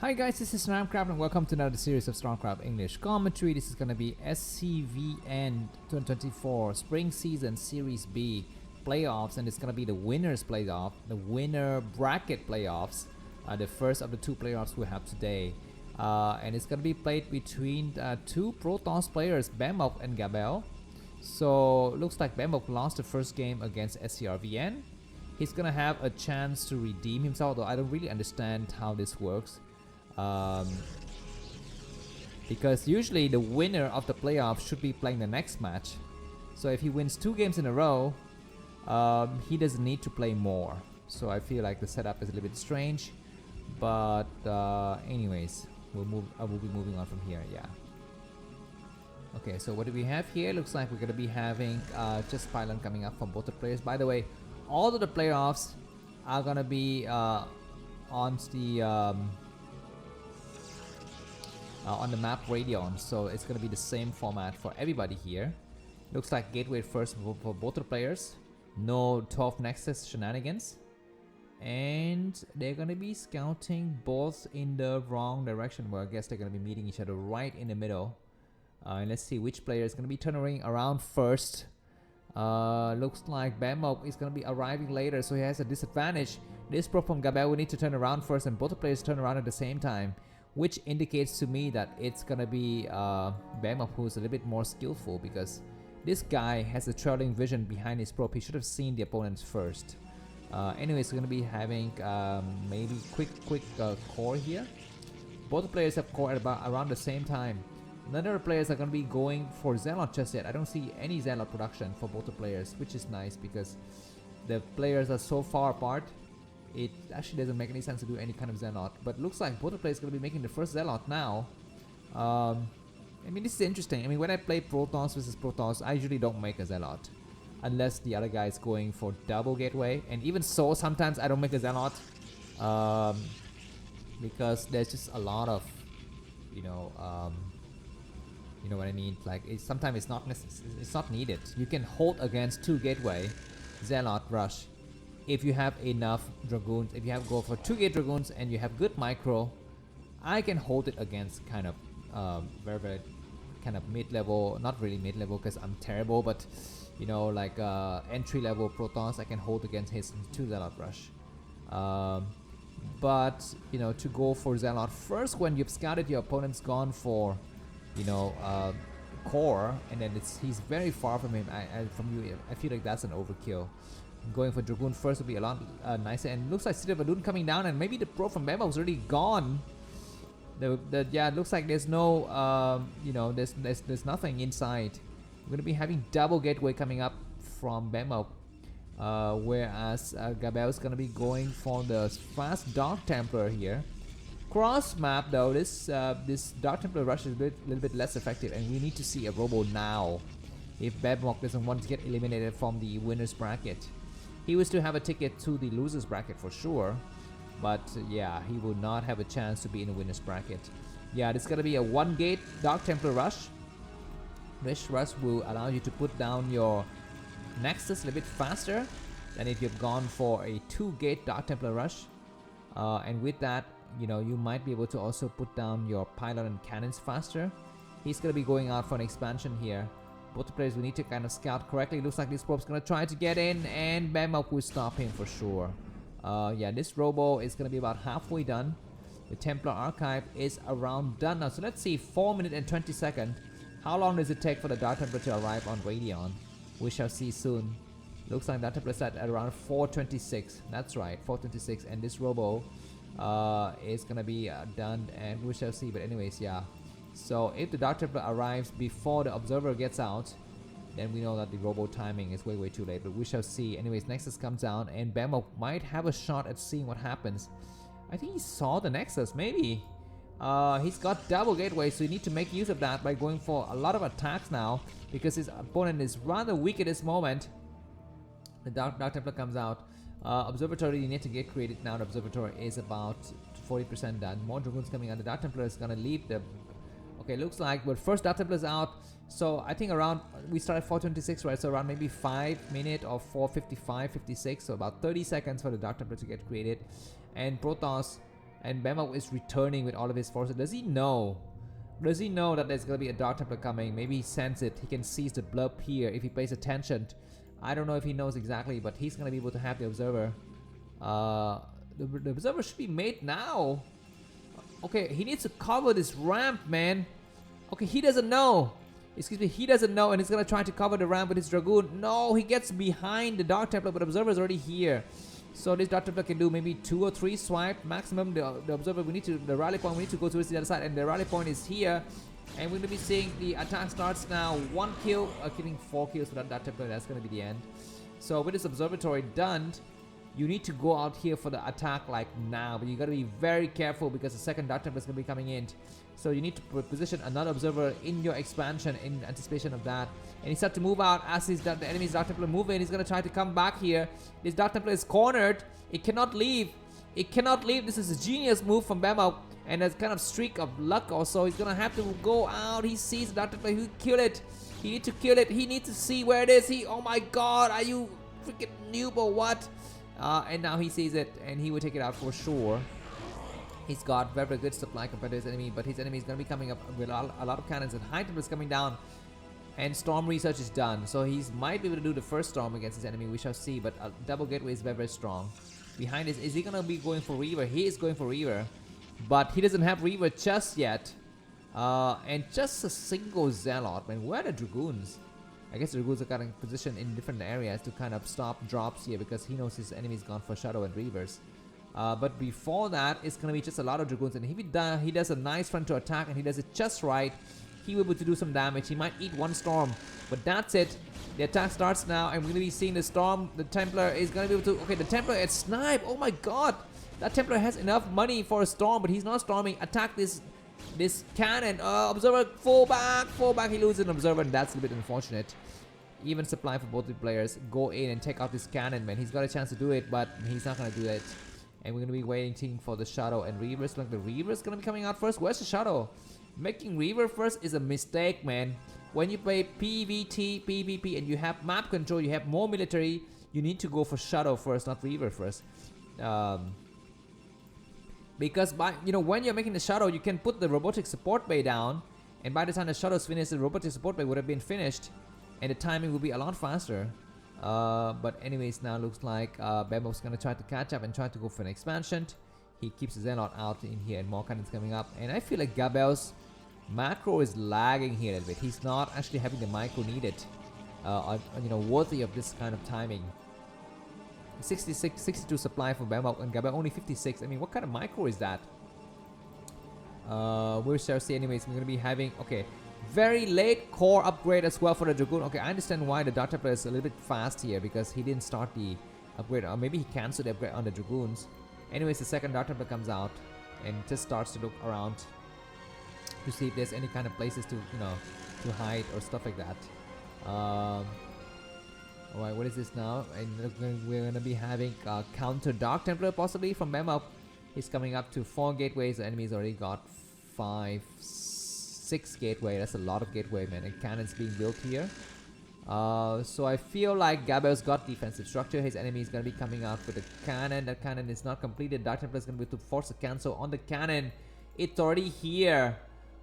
Hi guys, this is Starcraft and welcome to another series of Starcraft English commentary. This is gonna be SCVN 2024 Spring Season Series B playoffs, and it's gonna be the winners playoff, the winner bracket playoffs, the first of the two playoffs we have today. And it's gonna be played between two Protoss players, BeMoc and Gabeo. So looks like BeMoc lost the first game against SCVN. He's gonna have a chance to redeem himself, though I don't really understand how this works. Because usually the winner of the playoffs should be playing the next match. So if he wins 2 games in a row, he doesn't need to play more. So I feel like the setup is a little bit strange. But anyways, we'll be moving on from here. Yeah. Okay, so what do we have here? Looks like we're gonna be having just pylon coming up from both the players. By the way, all of the playoffs are gonna be on the map Radeon, so it's gonna be the same format for everybody here. Looks like gateway first for both the players. No 12 Nexus shenanigans, and they're gonna be scouting both in the wrong direction. Well, I guess they're gonna be meeting each other right in the middle. And let's see which player is gonna be turning around first. Looks like BeMoc is gonna be arriving later, so he has a disadvantage. This pro from Gabeo will need to turn around first, and both the players turn around at the same time, which indicates to me that it's gonna be BeMoc who's a little bit more skillful, because this guy has a trailing vision behind his probe. He should have seen the opponents first. Anyways, we're gonna be having maybe quick core here. Both the players have core at about around the same time. None of the players are gonna be going for Zealot just yet. I don't see any Zealot production for both the players, which is nice because the players are so far apart. It actually doesn't make any sense to do any kind of Zealot, but looks like both the players are going to be making the first Zealot now. I mean, this is interesting. I mean, when I play Protoss versus Protoss, I usually don't make a Zealot unless the other guy is going for double gateway, and even so, sometimes I don't make a Zealot because there's just a lot of, you know what I mean. Like sometimes it's not needed. You can hold against 2 gateway Zealot rush. If you have enough Dragoons, if you have go for 2 gate Dragoons and you have good micro, I can hold it against kind of very kind of mid-level, not really mid-level because I'm terrible, but you know, like entry-level Protoss, I can hold against his 2 Zealot rush. But you know, to go for Zealot first when you've scouted your opponent's gone for, you know, core, and then he's very far from him, from you, I feel like that's an overkill. Going for Dragoon first would be a lot nicer, and looks like City of Adun coming down, and maybe the pro from BeMoc is already gone. Yeah, it looks like there's no, you know, there's nothing inside. We're gonna be having double gateway coming up from BeMoc, whereas Gabeo is gonna be going for the fast Dark Templar here. Cross map though, this Dark Templar rush is a little bit less effective, and we need to see a robo now if BeMoc doesn't want to get eliminated from the winners bracket. He was to have a ticket to the losers bracket for sure, but yeah, he will not have a chance to be in the winners bracket. Yeah, this is gonna be a 1 gate Dark Templar rush. This rush will allow you to put down your Nexus a little bit faster than if you've gone for a 2 gate Dark Templar rush. And with that, you know, you might be able to also put down your pylon and cannons faster. He's gonna be going out for an expansion here. Both the players will need to kind of scout correctly. Looks like this probe's gonna try to get in, and BeMoc will stop him for sure. Yeah, this robo is gonna be about halfway done. The Templar Archive is around done now. So let's see, 4 minutes and 20 seconds. How long does it take for the Dark Templar to arrive on Radeon? We shall see soon. Looks like Dark Templar is at around 4:26. That's right, 4:26, and this robo is gonna be done, and we shall see. But anyways, yeah. So if the Dark Templar arrives before the Observer gets out, then we know that the robo timing is way too late, but we shall see. Anyways, Nexus comes down, and BeMoc might have a shot at seeing what happens. I think he saw the Nexus, maybe. He's got double gateway, so you need to make use of that by going for a lot of attacks now, because his opponent is rather weak at this moment. The Dark Templar comes out. Observatory, you need to get created now. The Observatory is about 40% done. More Dragoons coming out. The Dark Templar is gonna leave the... Okay, looks like, but first Dark Templar is out. So I think around, we started 4:26, right? So around maybe 5 minutes or 4:55, 56. So about 30 seconds for the Dark Templar to get created. And Protoss And BeMoc is returning with all of his forces. Does he know? Does he know that there's gonna be a Dark Templar coming? Maybe he senses it. He can seize the blurb here if he pays attention. I don't know if he knows exactly, but he's gonna be able to have the observer. The observer should be made now. Okay, he needs to cover this ramp, man. Okay, he doesn't know. Excuse me, he doesn't know, and he's gonna try to cover the ramp with his Dragoon. No, he gets behind the Dark Templar, but the observer is already here. So this Dark Templar can do maybe 2 or 3 swipe maximum. The observer, the rally point, we need to go towards the other side, and the rally point is here. And we're gonna be seeing the attack starts now. 1 kill, killing 4 kills for that Dark Templar. That's gonna be the end. So with this observatory done, you need to go out here for the attack like now, but you gotta be very careful because the second Dark Templar is gonna be coming in. So you need to position another observer in your expansion in anticipation of that. And he starts to move out as the enemy's Dark Templar move in. He's gonna try to come back here. This Dark Templar is cornered. It cannot leave. It cannot leave. This is a genius move from BeMoc, and a kind of streak of luck also. He's gonna have to go out. He sees the Dark Templar. He kill it. He needs to kill it. He needs to see where it is. Oh my God, are you freaking noob or what? And now he sees it, and he will take it out for sure. He's got very, very good supply compared to his enemy, but his enemy is going to be coming up with a lot of cannons, and High Templar is coming down, and Storm research is done. So he might be able to do the first Storm against his enemy, we shall see, but Double Gateway is very, very strong. Behind this, is he going to be going for Reaver? He is going for Reaver, but he doesn't have Reaver just yet. And just a single Zealot, man. Where are the Dragoons? I guess the Dragoons are kind of positioned in different areas to kind of stop drops here because he knows his enemy's gone for Shadow and Reavers. But before that, it's going to be just a lot of Dragoons. And if he does a nice run to attack and he does it just right, he will be able to do some damage. He might eat 1 Storm, but that's it. The attack starts now, and we're going to be seeing the Storm. The Templar is going to be able to... Okay, the Templar at Snipe. Oh my God. That Templar has enough money for a Storm, but he's not storming. Attack this cannon. Observer, fall back. He loses an Observer, and that's a bit unfortunate. Even supply for both the players. Go in and take out this cannon, man. He's got a chance to do it, but he's not going to do it. And we're going to be waiting for the Shadow and Reavers. Like the Reaver is going to be coming out first. Where's the Shadow? Making Reaver first is a mistake, man. When you play PvT, PvP, and you have map control, you have more military, you need to go for Shadow first, not Reaver first. Because when you're making the Shadow, you can put the robotic support bay down, and by the time the Shadow's finished, the robotic support bay would have been finished, and the timing will be a lot faster. But anyways, now looks like BeMoc's gonna try to catch up and try to go for an expansion. He keeps the Zealot out in here, and more cannons coming up. And I feel like Gabeo's macro is lagging here a little bit. He's not actually having the micro needed, worthy of this kind of timing. 62 supply for BeMoc, and Gabeo only 56. I mean, what kind of micro is that? We shall see. Anyways, we're gonna be having very late core upgrade as well for the Dragoon. Okay, I understand why the Dark Templar is a little bit fast here because he didn't start the upgrade, or maybe he cancelled the upgrade on the Dragoons. Anyways, the second Dark Templar comes out and just starts to look around to see if there's any kind of places to to hide or stuff like that. Alright, what is this now? And we're gonna be having counter Dark Templar possibly from BeMoc. He's coming up to 4 gateways. The enemy's already got 5, 6 gateway. That's a lot of gateway, man. And cannons being built here. So I feel like Gabeo's got defensive structure. His enemy is going to be coming out with a cannon. That cannon is not completed. Dark Templar is going to be able to force a cancel on the cannon. It's already here.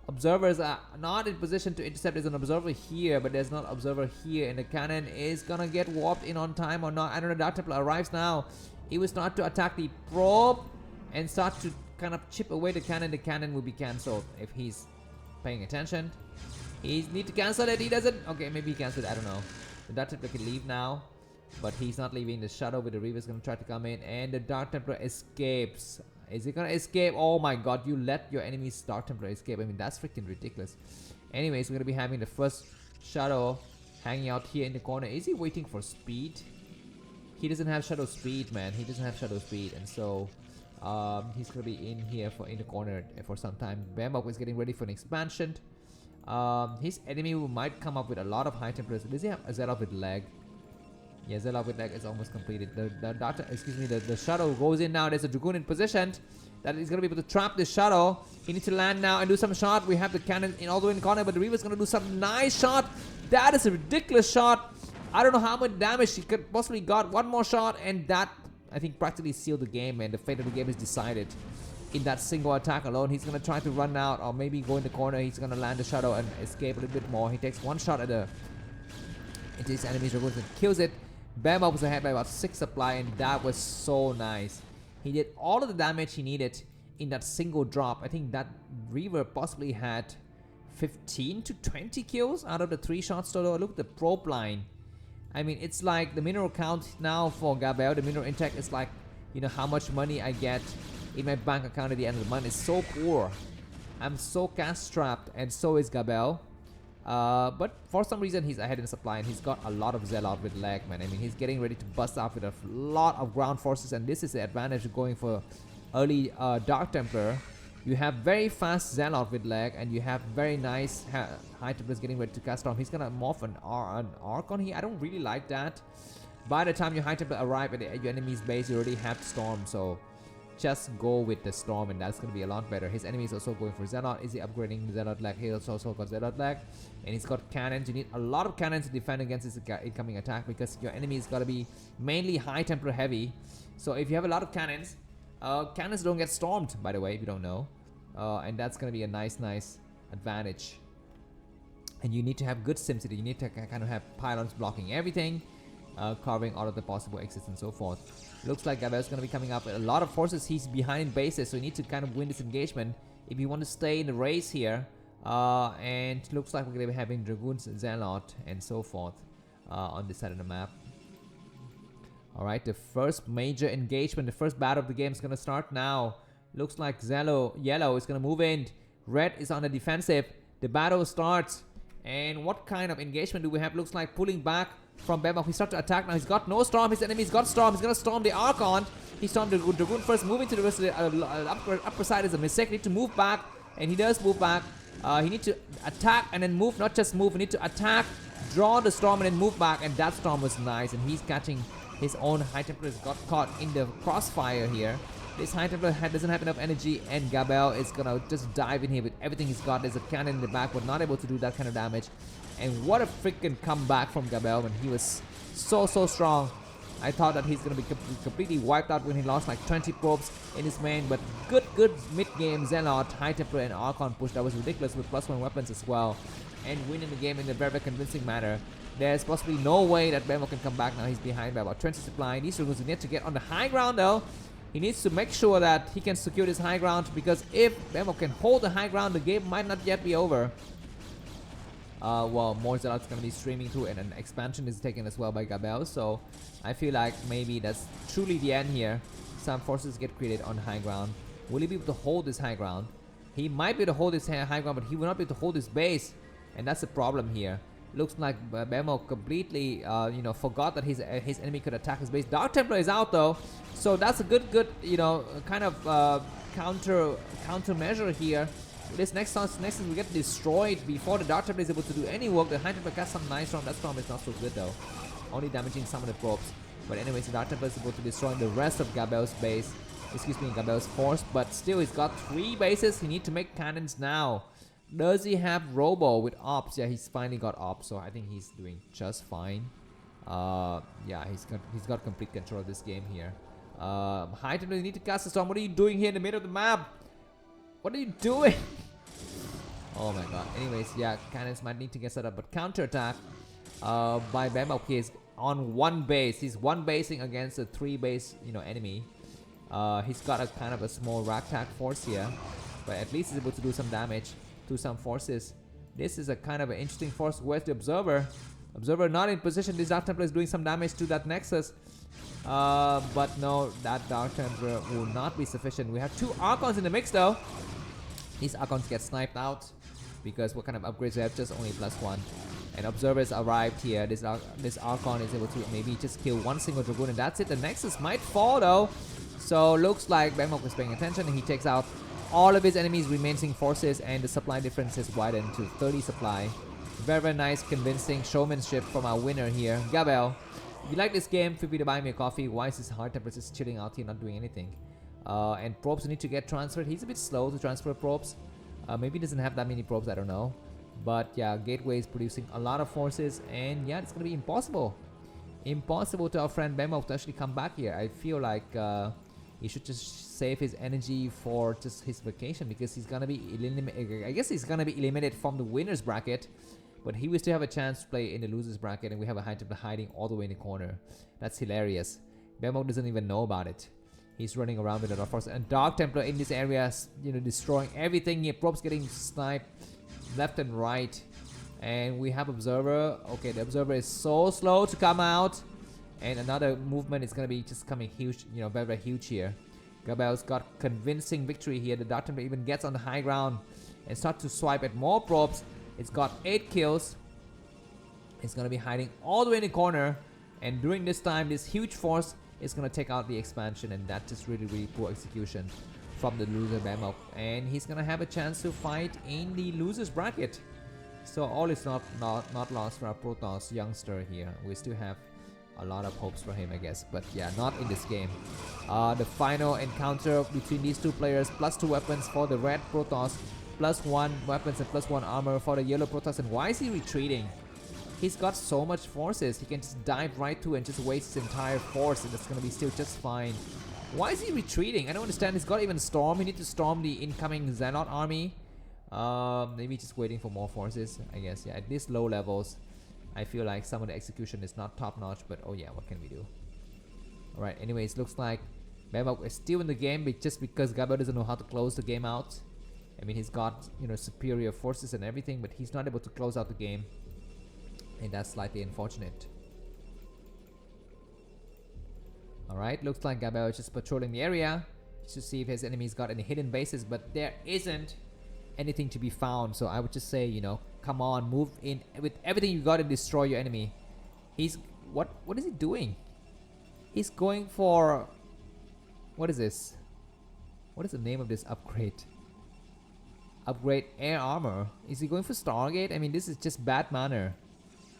Observers are not in position to intercept. There's an observer here, but there's not an observer here. And the cannon is going to get warped in on time or not. I don't know. Dark Templar arrives now. He will start to attack the probe and start to kind of chip away the cannon. The cannon will be cancelled if he's paying attention. He need to cancel it. He doesn't. Okay, maybe he canceled it. I don't know. The Dark Templar can leave now, but he's not leaving. The Shadow with the Reaver is going to try to come in, and the Dark Templar escapes. Is he going to escape? Oh my God, you let your enemy's Dark Templar escape. I mean, that's freaking ridiculous. Anyways, we're going to be having the first Shadow hanging out here in the corner. Is he waiting for speed? He doesn't have Shadow speed, man. He doesn't have Shadow speed, and so he's going to be in here in the corner for some time. BeMoc is getting ready for an expansion. His enemy might come up with a lot of High Templars. Does he have a Zelle with leg? Yeah, Zelle with leg is almost completed. The Shadow goes in now. There's a Dragoon in position that is going to be able to trap this Shadow. He needs to land now and do some shot. We have the cannon in all the way in the corner, but the Reaver is going to do some nice shot. That is a ridiculous shot. I don't know how much damage he could possibly got. One more shot, and that I think practically sealed the game, and the fate of the game is decided. in that single attack alone. He's gonna try to run out or maybe go in the corner. He's gonna land the shadow and escape a little bit more. He takes one shot into his enemy's dragoons and kills it. BeMoc was ahead by about 6 supply, and that was so nice. He did all of the damage he needed in that single drop. I think that Reaver possibly had 15 to 20 kills out of the 3 shots total. Look at the probe line. I mean, it's like the mineral count now for Gabeo. The mineral intake is like, you know, how much money I get in my bank account at the end of the month is so poor. I'm so cash strapped, and so is Gabeo. But for some reason he's ahead in supply, and he's got a lot of Zealot with lag, man. I mean, he's getting ready to bust out with a lot of ground forces, and this is the advantage of going for early Dark Templar. You have very fast Zealot with lag, and you have very nice High Templars getting ready to cast Storm. He's gonna morph an Archon here. I don't really like that. By the time your High Templar arrive at your enemy's base, you already have Storm, so just go with the Storm, and that's gonna be a lot better. His enemy is also going for Zealot. Is he upgrading Zealot lag? He also got Zealot lag, and he's got cannons. You need a lot of cannons to defend against his incoming attack, because your enemy is gotta be mainly High Templar heavy. So if you have a lot of cannons, cannons don't get stormed, by the way, if you don't know, and that's gonna be a nice advantage. And you need to have good SimCity. You need to kind of have pylons blocking everything, carving all of the possible exits and so forth. Looks like Gabeo is going to be coming up with a lot of forces. He's behind bases, so you need to kind of win this engagement if you want to stay in the race here. And looks like we're going to be having Dragoons, Zealot, and so forth on this side of the map. Alright, the first major engagement, the first battle of the game is going to start now. Looks like yellow is going to move in. Red is on the defensive. The battle starts. And what kind of engagement do we have? Looks like pulling back from BeMoc. He starts to attack now. He's got no Storm. His enemy's got Storm. He's going to storm the Archon. He stormed the Dragoon first. Moving to the rest of the upper side is a mistake. He needs to move back. And he does move back. He needs to attack and then move. Not just move. He needs to attack, draw the Storm, and then move back. And that Storm was nice. And he's catching his own High Templar. Got caught in the crossfire here. This High Templar doesn't have enough energy, and Gabeo is gonna just dive in here with everything he's got. There's a cannon in the back, but not able to do that kind of damage. And what a freaking comeback from Gabeo, when he was so strong. I thought that he's gonna be completely wiped out when he lost like 20 probes in his main, but good mid-game Zealot, High Templar, and Archon push. That was ridiculous with +1 weapons as well, and winning the game in a very convincing manner. There's possibly no way that BeMoc can come back now. He's behind by about 20 supply. These Dragoons need to get on the high ground though. He needs to make sure that he can secure this high ground, because if BeMoc can hold the high ground, the game might not yet be over. Well, more Zealot's going to be streaming through, and an expansion is taken as well by Gabeo, so I feel like maybe that's truly the end here. Some forces get created on high ground. Will he be able to hold this high ground? He might be able to hold this high ground, but he will not be able to hold his base, and that's the problem here. Looks like BeMoc completely, you know, forgot that his enemy could attack his base. Dark Templar is out though, so that's a good, you know, kind of counter measure here. This next Nexus will get destroyed before the Dark Templar is able to do any work. The High Templar casts some nice Storm. That Storm is not so good though, only damaging some of the probes. But anyways, the Dark Templar is able to destroy the rest of Gabeo's base. Excuse me, Gabeo's force. But still, he's got 3 bases. He needs to make cannons now. Does he have Robo with Ops? Yeah, he's finally got Ops, so I think he's doing just fine. Yeah, he's got complete control of this game here. High Templar, you need to cast a Storm. What are you doing here in the middle of the map? What are you doing? Oh my god. Anyways, yeah, cannons might need to get set up, but counterattack by BeMoc. He is on 1 base. He's 1 basing against a 3 base, you know, enemy. He's got a kind of a small ragtag force here, but at least he's able to do some damage to some forces. This is a kind of an interesting force. Where's the Observer? Observer not in position. This Dark Templar is doing some damage to that Nexus. But no, that Dark Templar will not be sufficient. We have 2 Archons in the mix though. These Archons get sniped out because what kind of upgrades we have? Just only +1. And Observers arrived here. This Archon is able to maybe just kill 1 single Dragoon, and that's it. The Nexus might fall though. So looks like BeMoc is paying attention, and he takes out all of his enemies' remaining forces, and the supply difference is widened to 30 supply. Very nice, convincing showmanship from our winner here, Gabeo. If you like this game, feel free to buy me a coffee. Why is his High Templar just chilling out here, not doing anything? And probes need to get transferred. He's a bit slow to transfer probes. Maybe he doesn't have that many probes, I don't know. But yeah, Gateway is producing a lot of forces, and yeah, it's gonna be impossible to our friend BeMoc to actually come back here. I feel like He should just save his energy for just his vacation, because he's gonna be I guess he's gonna be eliminated from the winners bracket, but he will still have a chance to play in the losers bracket, and we have a High Templar hiding all the way in the corner. That's hilarious. BeMoc doesn't even know about it. He's running around with a Dark Force and Dark Templar in this area, you know, destroying everything here. Probes getting sniped left and right. And we have Observer. Okay, the Observer is so slow to come out. And another movement is going to be just coming huge, you know, very, very huge here. Gabeo's got convincing victory here. The Dark Templar even gets on the high ground and starts to swipe at more probes. It's got 8 kills. It's going to be hiding all the way in the corner. And during this time, this huge force is going to take out the expansion. And that's just really, really poor execution from the loser BeMoc. And he's going to have a chance to fight in the losers bracket. So all is not lost for our Protoss youngster here. We still have a lot of hopes for him, I guess, but yeah, not in this game. The final encounter between these two players, +2 weapons for the red Protoss, +1 weapons and +1 armor for the yellow Protoss. And why is he retreating? He's got so much forces. He can just dive right through and just waste his entire force, and it's gonna be still just fine. Why is he retreating? I don't understand. He's got even storm. He needs to storm the incoming Zealot army. Maybe just waiting for more forces, I guess. Yeah, at these low levels, I feel like some of the execution is not top notch, but oh yeah, what can we do? Alright, anyways, looks like BeMoc is still in the game, but just because Gabeo doesn't know how to close the game out. I mean, he's got, you know, superior forces and everything, but he's not able to close out the game. And that's slightly unfortunate. Alright, looks like Gabeo is just patrolling the area just to see if his enemies got any hidden bases, but there isn't anything to be found. So I would just say, you know, come on, move in with everything you got and destroy your enemy. He's what is he doing? He's going for, what is this? What is the name of this upgrade? Upgrade air armor. Is he going for Stargate? I mean, this is just bad manner.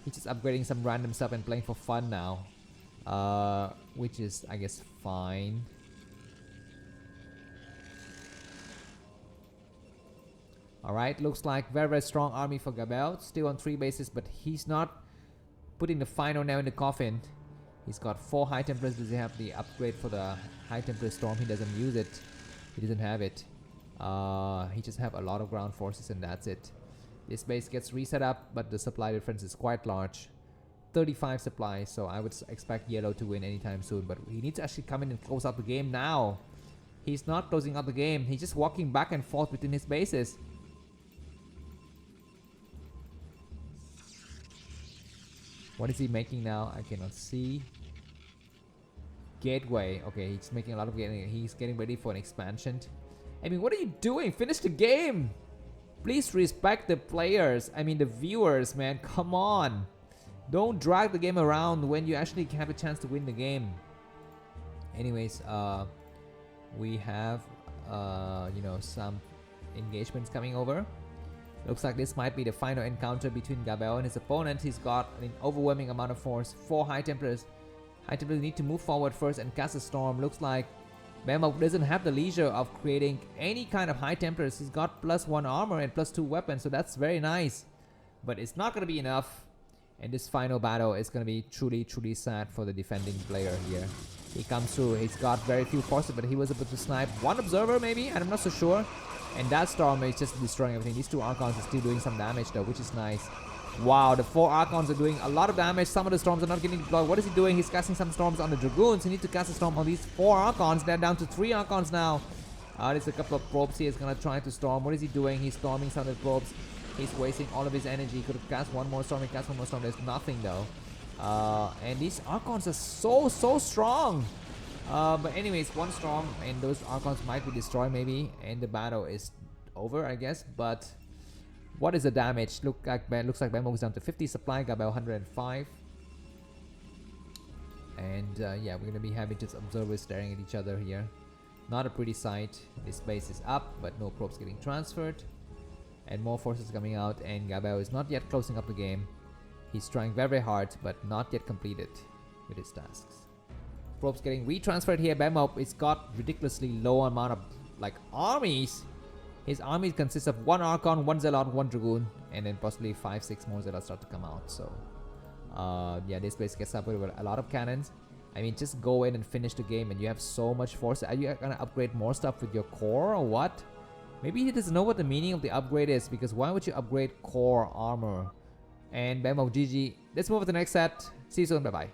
He's just upgrading some random stuff and playing for fun now, which is, I guess, fine. Alright, looks like very, very strong army for Gabeo. Still on 3 bases, but he's not putting the final nail in the coffin. He's got 4 High Templars. Does he have the upgrade for the High Templar Storm? He doesn't use it. He doesn't have it. He just have a lot of ground forces, and that's it. This base gets reset up, but the supply difference is quite large. 35 supplies, so I would expect yellow to win anytime soon. But he needs to actually come in and close out the game now. He's not closing out the game. He's just walking back and forth between his bases. What is he making now? I cannot see. Gateway. Okay, he's making a lot of gateway. He's getting ready for an expansion. I mean, what are you doing? Finish the game! Please respect the players. I mean, the viewers, man. Come on. Don't drag the game around when you actually have a chance to win the game. Anyways, we have, you know, some engagements coming over. Looks like this might be the final encounter between Gabeo and his opponent. He's got an overwhelming amount of force. 4 High Templars. High Templars need to move forward first and cast a storm. Looks like BeMoc doesn't have the leisure of creating any kind of High Templars. He's got +1 armor and +2 weapons, so that's very nice. But it's not going to be enough. And this final battle is going to be truly, truly sad for the defending player here. He comes through. He's got very few forces, but he was able to snipe 1 observer maybe. I'm not so sure. And that storm is just destroying everything. These 2 Archons are still doing some damage though, which is nice. Wow, the 4 Archons are doing a lot of damage. Some of the storms are not getting deployed. What is he doing? He's casting some storms on the Dragoons. He needs to cast a storm on these 4 Archons. They're down to 3 Archons now. There's a couple of probes here. He's gonna try to storm. What is he doing? He's storming some of the probes. He's wasting all of his energy. He could have cast 1 more storm. He cast 1 more storm. There's nothing though. And these Archons are so strong. But anyways, 1 storm and those Archons might be destroyed maybe. And the battle is over, I guess. But what is the damage? Looks like BeMoc is down to 50 supply. Gabeo 105. And yeah, we're gonna be having just observers staring at each other here. Not a pretty sight. This base is up, but no probes getting transferred. And more forces coming out, and Gabeo is not yet closing up the game. He's trying very, very hard, but not yet completed with his tasks. Probes getting retransferred here. BeMoc, it's got ridiculously low amount of like armies. His army consists of 1 Archon, 1 Zealot, 1 Dragoon, and then possibly 5-6 more Zealots start to come out. So yeah, this base gets up with a lot of cannons. I mean, just go in and finish the game and you have so much force. Are you gonna upgrade more stuff with your core or what? Maybe he doesn't know what the meaning of the upgrade is, because why would you upgrade core armor? And BeMoc GG. Let's move on to the next set. See you soon. Bye bye.